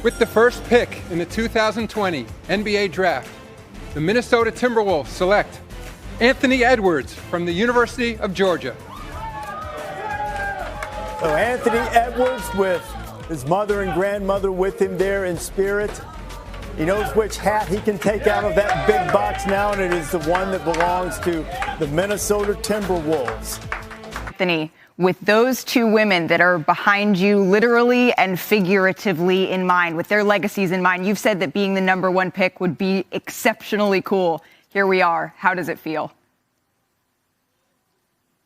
With the first pick in the 2020 NBA Draft, the Minnesota Timberwolves select Anthony Edwards from the University of Georgia. So Anthony Edwards with his mother and grandmother with him there in spirit. He knows which hat he can take out of that big box now, and it is the one that belongs to the Minnesota Timberwolves. Anthony, with those two women that are behind you literally and figuratively in mind, with their legacies in mind, you've said that being the number one pick would be exceptionally cool. Here we are. How does it feel?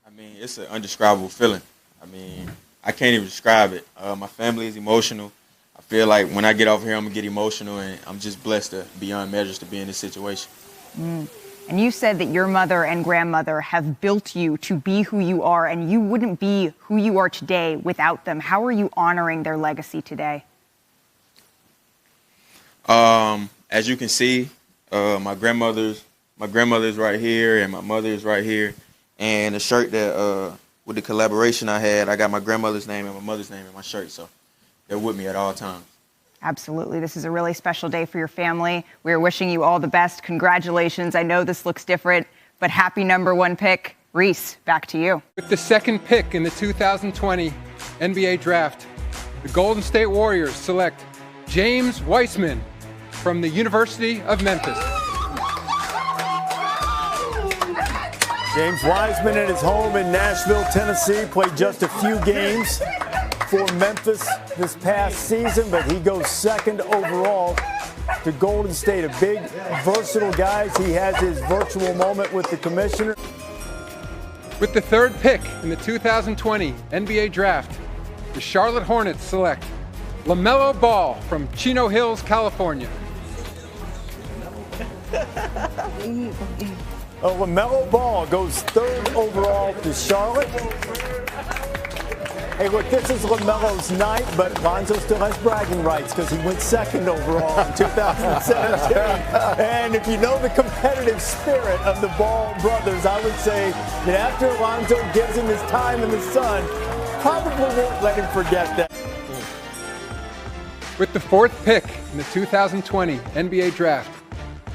I mean, it's an indescribable feeling. I mean, I can't even describe it. My family is emotional. I feel like when I get off here, I'm going to get emotional, and I'm just blessed beyond measures to be in this situation. And you said that your mother and grandmother have built you to be who you are, and you wouldn't be who you are today without them. How are you honoring their legacy today? As you can see, my grandmother's right here, and my mother is right here. And the shirt that, with the collaboration I had, I got my grandmother's name and my mother's name in my shirt, so they're with me at all times. Absolutely. This is a really special day for your family. We're wishing you all the best. Congratulations. I know this looks different, but happy number one pick. Reese, back to you. With the second pick in the 2020 NBA Draft, the Golden State Warriors select James Wiseman from the University of Memphis. James Wiseman at his home in Nashville, Tennessee, played just a few games for Memphis this past season, but he goes second overall to Golden State. A big, versatile guy. He has his virtual moment with the commissioner. With the third pick in the 2020 NBA Draft, the Charlotte Hornets select LaMelo Ball from Chino Hills, California. LaMelo Ball goes third overall to Charlotte. Hey, look, this is LaMelo's night, but Lonzo still has bragging rights because he went second overall in 2017. And if you know the competitive spirit of the Ball brothers, I would say that after Lonzo gives him his time in the sun, probably won't let him forget that. With the fourth pick in the 2020 NBA Draft,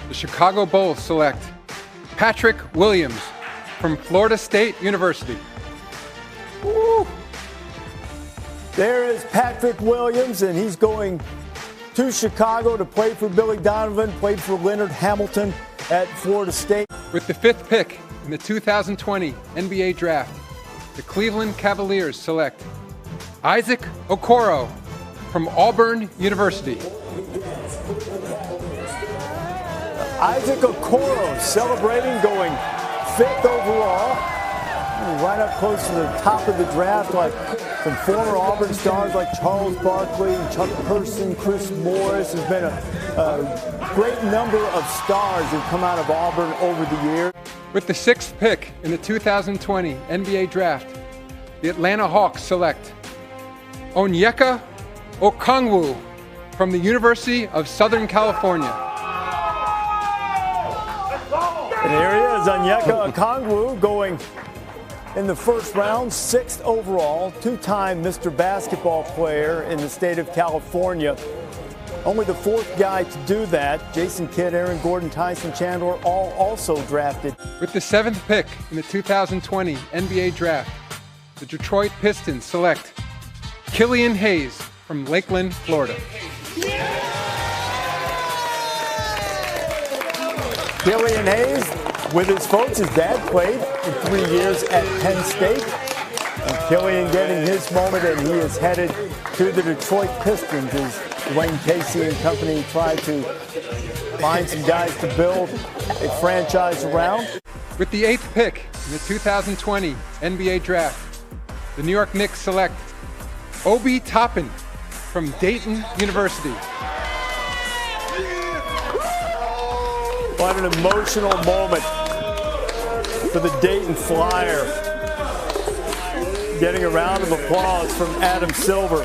the Chicago Bulls select Patrick Williams from Florida State University. Woo. There is Patrick Williams, and he's going to Chicago to play for Billy Donovan, played for Leonard Hamilton at Florida State. With the fifth pick in the 2020 NBA Draft, the Cleveland Cavaliers select Isaac Okoro from Auburn University. Isaac Okoro celebrating, going fifth overall. Right up close to the top of the draft, like some former Auburn stars like Charles Barkley, Chuck Person, Chris Morris. There's been a great number of stars who've come out of Auburn over the years. With the sixth pick in the 2020 NBA Draft, the Atlanta Hawks select Onyeka Okongwu from the University of Southern California. And here he is, Onyeka Okongwu, going in the first round, sixth overall, two-time Mr. Basketball player in the state of California. Only the fourth guy to do that. Jason Kidd, Aaron Gordon, Tyson Chandler, all also drafted. With the seventh pick in the 2020 NBA Draft, the Detroit Pistons select Killian Hayes from Lakeland, Florida. Killian Hayes with his folks. His dad played for 3 years at Penn State. And Killian getting his moment, and he is headed to the Detroit Pistons as Dwayne Casey and company try to find some guys to build a franchise around. With the eighth pick in the 2020 NBA Draft, the New York Knicks select Obi Toppin from Dayton University. What an emotional moment for the Dayton Flyer. Getting a round of applause from Adam Silver.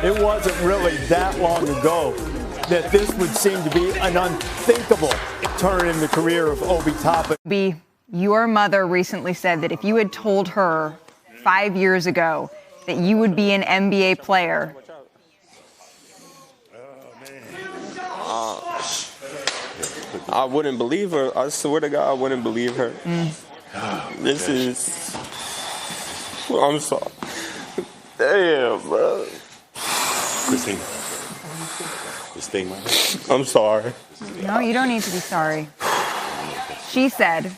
It wasn't really that long ago that this would seem to be an unthinkable turn in the career of Obi Toppin. Your mother recently said that if you had told her 5 years ago that you would be an NBA player, I wouldn't believe her. I swear to God, I wouldn't believe her. This is... I'm sorry. Damn, bro. Christine. I'm sorry. No, you don't need to be sorry. She said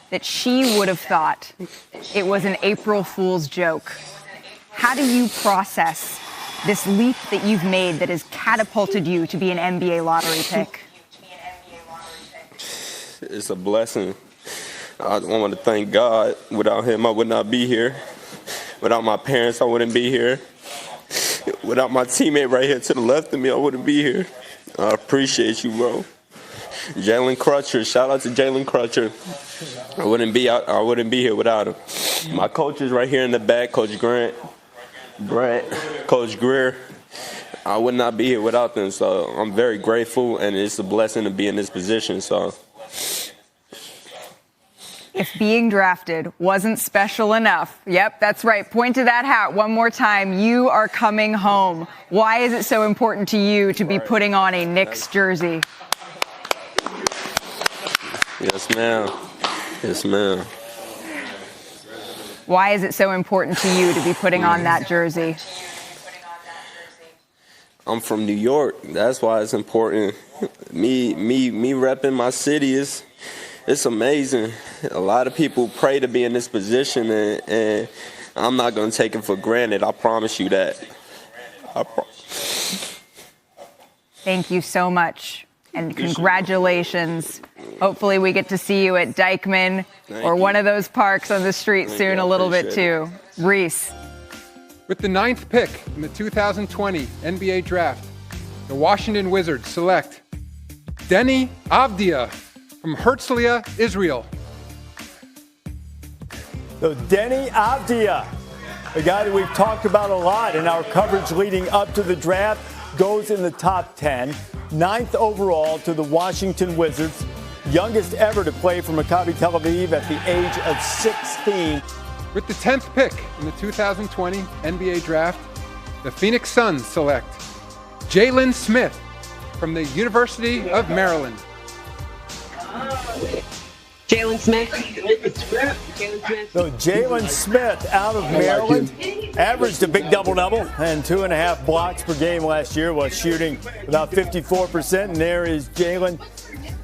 that she would have thought it was an April Fool's joke. How do you process this leap that you've made that has catapulted you to be an NBA lottery pick? It's a blessing. I want to thank God. Without him, I would not be here. Without my parents, I wouldn't be here. Without my teammate right here to the left of me, I wouldn't be here. I appreciate you, bro. Jalen Crutcher, shout out to Jalen Crutcher. I wouldn't be here without him. My coaches right here in the back, Coach Grant, Brett, Coach Greer. I would not be here without them. So I'm very grateful, and it's a blessing to be in this position. So. If being drafted wasn't special enough, yep, that's right. Point to that hat one more time. You are coming home. Why is it so important to you to be putting on a Knicks jersey? Yes, ma'am. Yes, ma'am. Why is it so important to you to be putting on that jersey? I'm from New York. That's why it's important. Me repping my city it's amazing. A lot of people pray to be in this position, and I'm not going to take it for granted. I promise you that. Thank you so much, and congratulations. Hopefully we get to see you at Dyckman or one of those parks on the street soon a little bit too. Reese. With the 9th pick in the 2020 NBA Draft, the Washington Wizards select Deni Avdija from Herzliya, Israel. So Deni Avdija, a guy that we've talked about a lot in our coverage leading up to the draft, goes in the top 10, 9th overall to the Washington Wizards, youngest ever to play for Maccabi Tel Aviv at the age of 16. With the 10th pick in the 2020 NBA Draft, the Phoenix Suns select Jalen Smith from the University of Maryland. Jalen Smith. So Jalen Smith out of Maryland averaged a big double-double and 2.5 blocks per game last year while shooting about 54%. And there is Jalen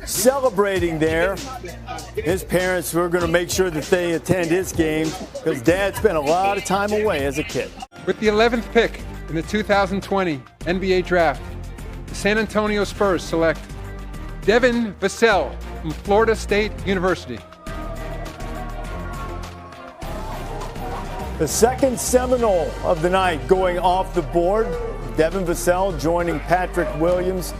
celebrating there. His parents were going to make sure that they attend his game because Dad spent a lot of time away as a kid. With the 11th pick in the 2020 NBA Draft, the San Antonio Spurs select Devin Vassell from Florida State University. The second Seminole of the night going off the board. Devin Vassell joining Patrick Williams,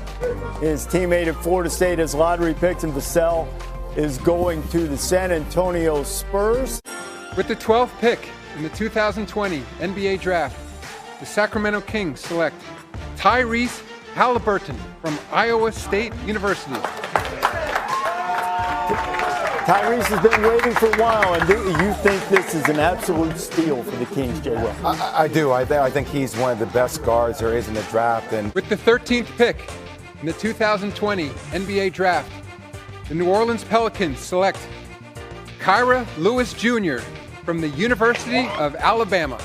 his teammate at Florida State, as lottery picks, and Vassell is going to the San Antonio Spurs. With the 12th pick in the 2020 NBA Draft, the Sacramento Kings select Tyrese Halliburton from Iowa State University. Tyrese has been waiting for a while, and you think this is an absolute steal for the Kings, Jay Will? I do. I think he's one of the best guards there is in the draft. And with the 13th pick in the 2020 NBA Draft, the New Orleans Pelicans select Kira Lewis Jr. from the University of Alabama.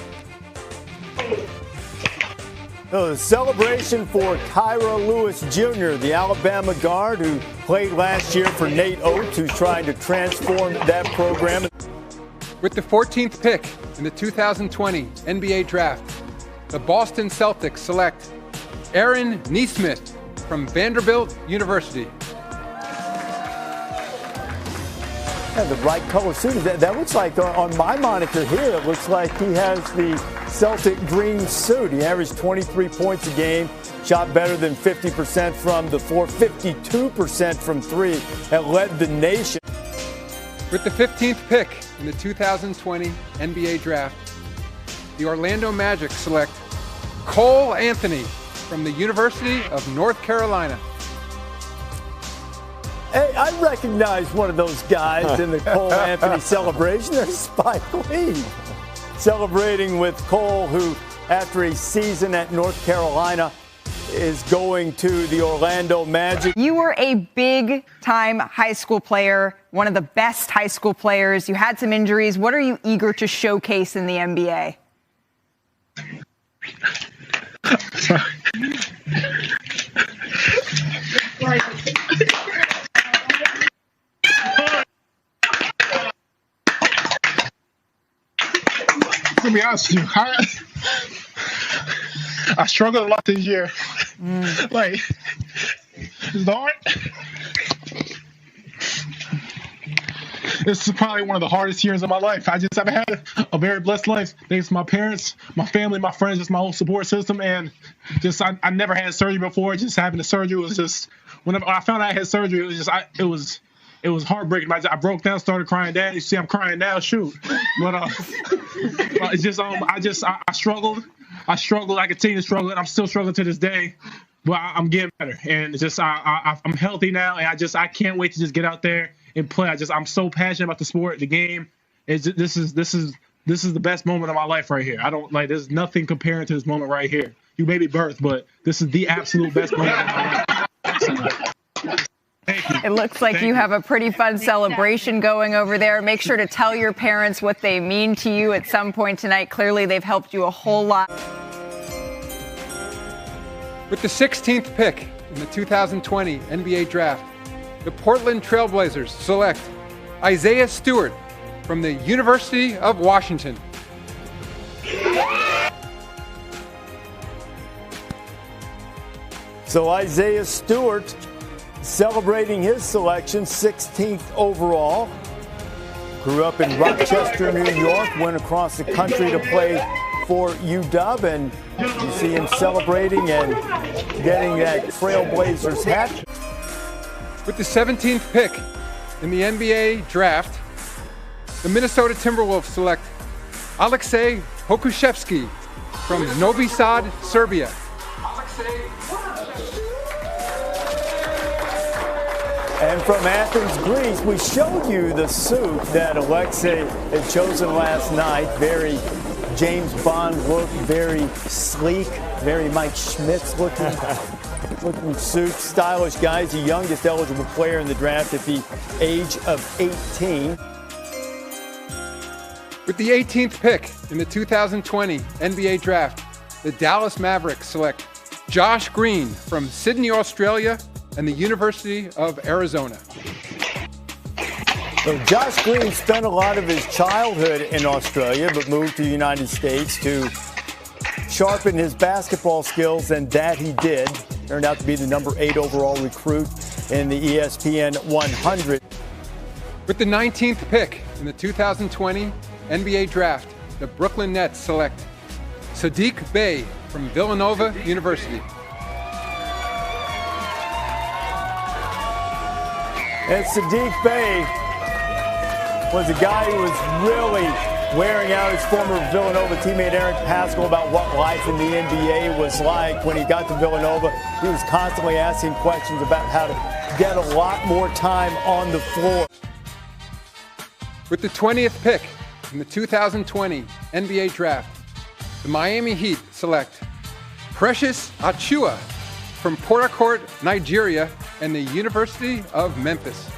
The celebration for Kira Lewis Jr., the Alabama guard who played last year for Nate Oates, who's trying to transform that program. With the 14th pick in the 2020 NBA Draft, the Boston Celtics select Aaron Nesmith from Vanderbilt University. Yeah, the right color suit. That looks like, on my monitor here, it looks like he has the Celtic green suit. He averaged 23 points a game, shot better than 50% from the floor, 52% from three, and led the nation. With the 15th pick in the 2020 NBA Draft, the Orlando Magic select Cole Anthony from the University of North Carolina. Hey, I recognize one of those guys in the Cole Anthony celebration. There's Spike Lee celebrating with Cole, who, after a season at North Carolina, is going to the Orlando Magic. You were a big-time high school player, one of the best high school players. You had some injuries. What are you eager to showcase in the NBA? To be honest with you, I struggled a lot this year. Like, it's hard. This is probably one of the hardest years of my life. I've had a very blessed life. Thanks to my parents, my family, my friends, just my whole support system. And just, I never had surgery before. Just having the surgery was just, whenever I found out I had surgery, it was just, it was heartbreaking. I broke down, started crying. Dad, you see, I'm crying now. Shoot, but it's just I struggled. I continue to struggle, and I'm still struggling to this day. But I'm getting better, and it's just I'm healthy now, and I can't wait to just get out there and play. I'm so passionate about the sport, the game. This is the best moment of my life right here. I don't like. There's nothing comparing to this moment right here. You may be birthed, but this is the absolute best moment of my life. It looks like you have a pretty fun celebration going over there. Make sure to tell your parents what they mean to you at some point tonight. Clearly, they've helped you a whole lot. With the 16th pick in the 2020 NBA Draft, the Portland Trail Blazers select Isaiah Stewart from the University of Washington. So Isaiah Stewart celebrating his selection, 16th overall. Grew up in Rochester, New York, went across the country to play for UW, and you see him celebrating and getting that Trailblazers hat. With the 17th pick in the NBA Draft, the Minnesota Timberwolves select Aleksej Pokusevski from Novi Sad, Serbia. And from Athens, Greece, we showed you the suit that Aleksej had chosen last night. Very James Bond look, very sleek, very Mike Schmitz looking suit. Stylish guy. He's the youngest eligible player in the draft at the age of 18. With the 18th pick in the 2020 NBA Draft, the Dallas Mavericks select Josh Green from Sydney, Australia, and the University of Arizona. So Josh Green spent a lot of his childhood in Australia, but moved to the United States to sharpen his basketball skills, and that he did. Turned out to be the number 8 overall recruit in the ESPN 100. With the 19th pick in the 2020 NBA Draft, the Brooklyn Nets select Saddiq Bey from Villanova University. And Saddiq Bey was a guy who was really wearing out his former Villanova teammate Eric Paschall about what life in the NBA was like. When he got to Villanova, he was constantly asking questions about how to get a lot more time on the floor. With the 20th pick in the 2020 NBA Draft, the Miami Heat select Precious Achiuwa from Port Harcourt, Nigeria, and the University of Memphis.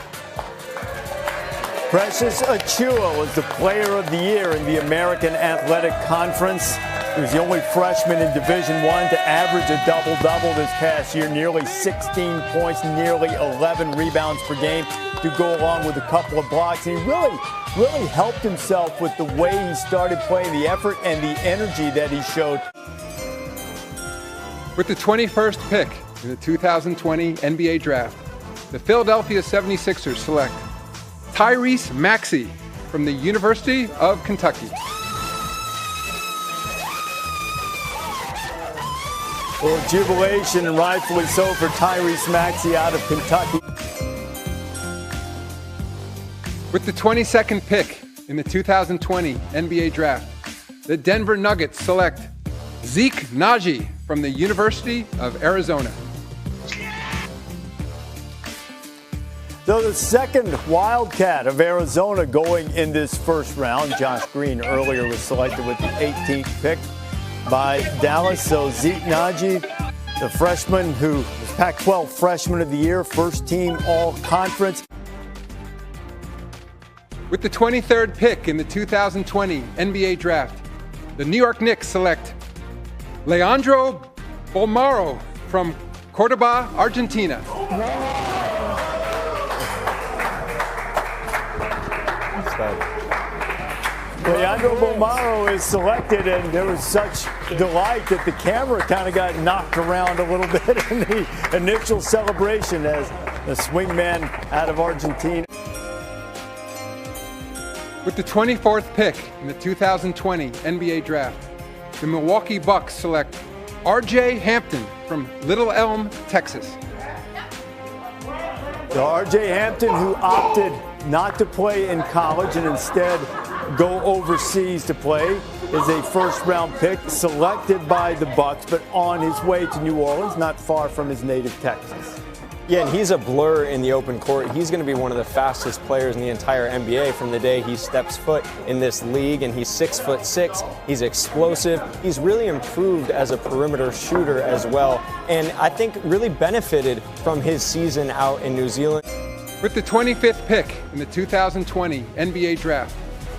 Precious Achiuwa was the player of the year in the American Athletic Conference. He was the only freshman in Division I to average a double-double this past year, nearly 16 points, nearly 11 rebounds per game to go along with a couple of blocks. And he really helped himself with the way he started playing, the effort and the energy that he showed. With the 21st pick in the 2020 NBA Draft, the Philadelphia 76ers select Tyrese Maxey from the University of Kentucky. Well, jubilation, and rightfully so, for Tyrese Maxey out of Kentucky. With the 22nd pick in the 2020 NBA Draft, the Denver Nuggets select Zeke Naji from the University of Arizona. So the second Wildcat of Arizona going in this first round. Josh Green earlier was selected with the 18th pick by Dallas. So Zeke Naji the freshman who was Pac-12 Freshman of the Year, first team All-Conference. With the 23rd pick in the 2020 NBA Draft, the New York Knicks select Leandro Bolmaro from Cordoba, Argentina. Leandro Bolmaro is selected, and there was such delight that the camera kind of got knocked around a little bit in the initial celebration as the swingman out of Argentina. With the 24th pick in the 2020 NBA Draft, the Milwaukee Bucks select R.J. Hampton from Little Elm, Texas. So R.J. Hampton, who opted not to play in college and instead go overseas to play, is a first-round pick selected by the Bucks, but on his way to New Orleans, not far from his native Texas. Yeah, and he's a blur in the open court. He's going to be one of the fastest players in the entire NBA from the day he steps foot in this league, and he's 6'6". He's explosive. He's really improved as a perimeter shooter as well, and I think really benefited from his season out in New Zealand. With the 25th pick in the 2020 NBA Draft,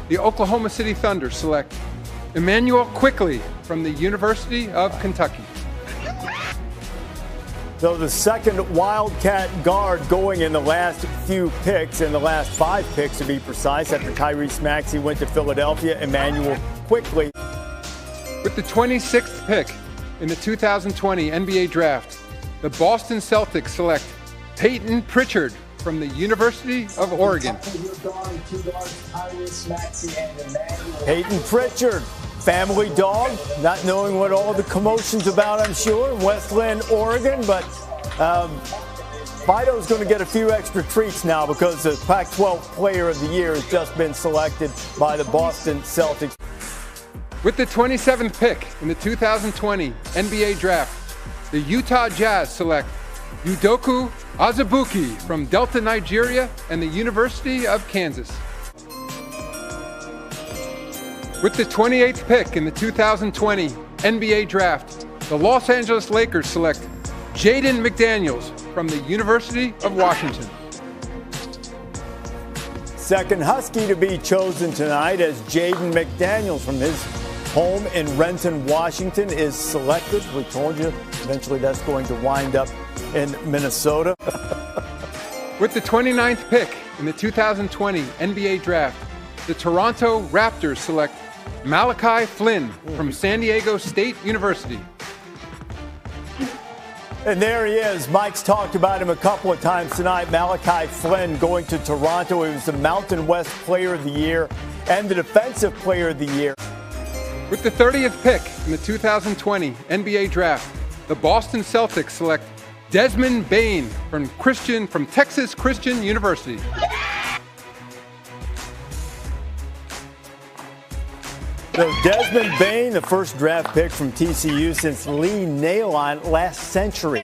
the Oklahoma City Thunder select Emmanuel Quickley from the University of Kentucky. So the second Wildcat guard going in the last few picks, in the last 5 picks to be precise, after Tyrese Maxey went to Philadelphia, Emmanuel Quickley. With the 26th pick in the 2020 NBA Draft, the Boston Celtics select Peyton Pritchard from the University of Oregon. Peyton Pritchard, family dog, not knowing what all the commotion's about, I'm sure, in Westland, Oregon, but Fido's going to get a few extra treats now because the Pac-12 Player of the Year has just been selected by the Boston Celtics. With the 27th pick in the 2020 NBA Draft, the Utah Jazz select Udoka Azubuike from Delta, Nigeria, and the University of Kansas. With the 28th pick in the 2020 NBA Draft, the Los Angeles Lakers select Jaden McDaniels from the University of Washington. Second Husky to be chosen tonight as Jaden McDaniels from his home in Renton, Washington is selected. We told you eventually that's going to wind up in Minnesota. With the 29th pick in the 2020 NBA Draft, the Toronto Raptors select Malachi Flynn from San Diego State University. And there he is. Mike's talked about him a couple of times tonight. Malachi Flynn going to Toronto. He was the Mountain West Player of the Year and the Defensive Player of the Year. With the 30th pick in the 2020 NBA Draft, the Boston Celtics select Desmond Bane from Texas Christian University. So Desmond Bane, the first draft pick from TCU since Lee Nailon last century.